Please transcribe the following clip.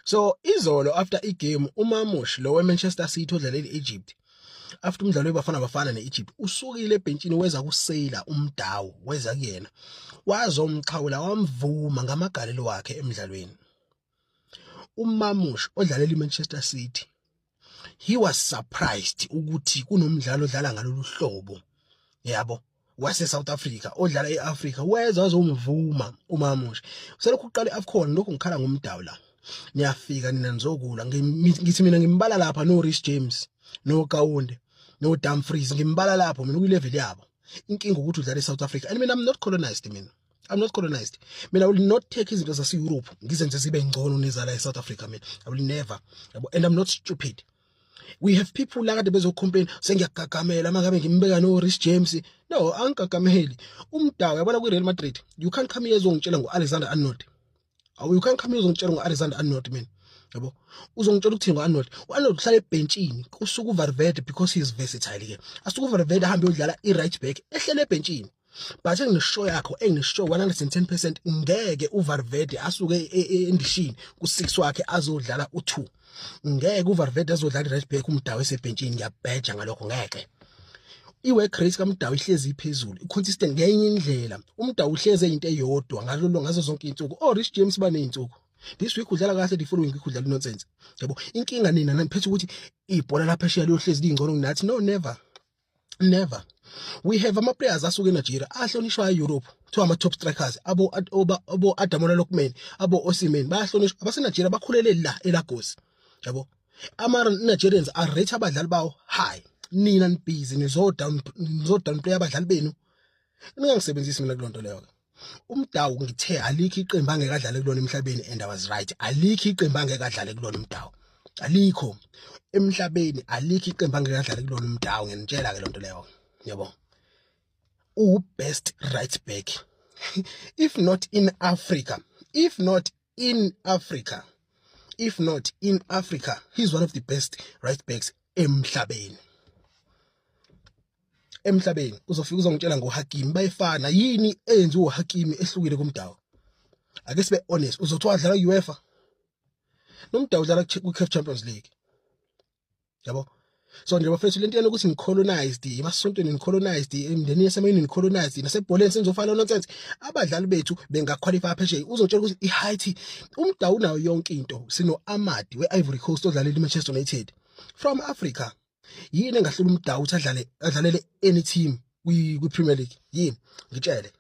So izolo after igame uMamush lo weManchester City odlalela eEgypt after umdlalo weBafana neEgypt usukile ebhentshini weza kuseyila umdawu weza kuyena wazomxhawula wamvuma ngamagalelo wakhe emidlalweni. uMamush odlalela iManchester City he was surprised ukuthi kunomdlalo odlala ngalolu hlobo yabo wase South Africa odlala eAfrica weza wazomvuma uMamush. Selokhu uqala iAfcon lokho ngikhala ngomdawu la niyafika nina nizokula ngithi mina ngimbala lapha no Reece James no Kaunde no Dumfries ngimbala lapho mina kuyilevel yabo. Inkinga ukuthi udlala eSouth Africa and mina I'm not colonized mina. I'm not colonized. Mina I will not take izinto zase Europe ngizenze sibe ngcono nezala eSouth Africa mina. I will never. And I'm not stupid. We have people la kade bezocomplain sengiyagagamela mangabe ngimbeka no Reece James. No, angigagameli. Umdawu yabona ku Real Madrid. You can't come here uzongitshela ngoAlexander Arnold. You can't come here uzongitshela ngoAlexander Arnold man. Yabo. Uzongitshela ukuthi ngoArnold. uArnold uhlala ebhentshini kusuka uValverde because he is versatile ke. Asuka uValverde ahambe uyodlala i-right back ehlele ebhentshini. But engisho yakho engisho 110% ngeke uValverde asuke endishini ku6 wakhe azodlala u2. Ngeke uValverde azodlala i-right back umdawu esebhentshini ngiyabheja ngalokho ngeke. Iwork rate kaMdawu ihlezi iphezulu i-consistent ngenye indlela. Umdawu uhleze into eyodwa ngazo zonke izinsuku. Reece James baneyinsuku. This week udlala kahle the following week udlala nonsense. Yabo inkinga nina niphethe ukuthi ibhola lapha eshiya liyohlezi lingcono kunathi. No, never. We have ama players asuke eNigeria ahlonishwa eEurope to ama top strikers abo Ademola Lookman abo Osimhen bayahlonishwa abaseNigeria bakhulele la eLagos. Yabo ama Nigerians are rate abadlali bawo high. Nina nibhizi nizodown play abadlali benu. Ningangisebenzisi mina kulonto leyo. Umdawu ngithe alikho iqembu angeke adlale kulona emhlabeni and I was right. Alikho iqembu angeke adlale kulona umdawu. Alikho emhlabeni alikho iqembu angeke adlale kulona umdawu ngiyanitshela ke lonto leyo. Yabo. Best right back. If not in Africa, he's one of the best right backs emhlabeni. Uzofika uzongitshela ngoHakimi bayifana yini enze uHakimi ehlukile kumdawu. Ake sibe honest uzothi wadlala UEFA nomdawu udlala ku-CAF Champions League. Yabo. So nje bafethu lento yana ukuthi ngicolonized emasontweni ngicolonized emndeni yasemayini ngicolonized nasebholeni senzofana nonsense abadlali bethu bengaqualify phesheya uzotshela ukuthi i-height umdawu nayo yonke into sino Amadi weIvory Coast odlalela iManchester United from Africa. Yini engahlula umdawu ukuthi adlalele any team kwi-Premier League yini ngitshele.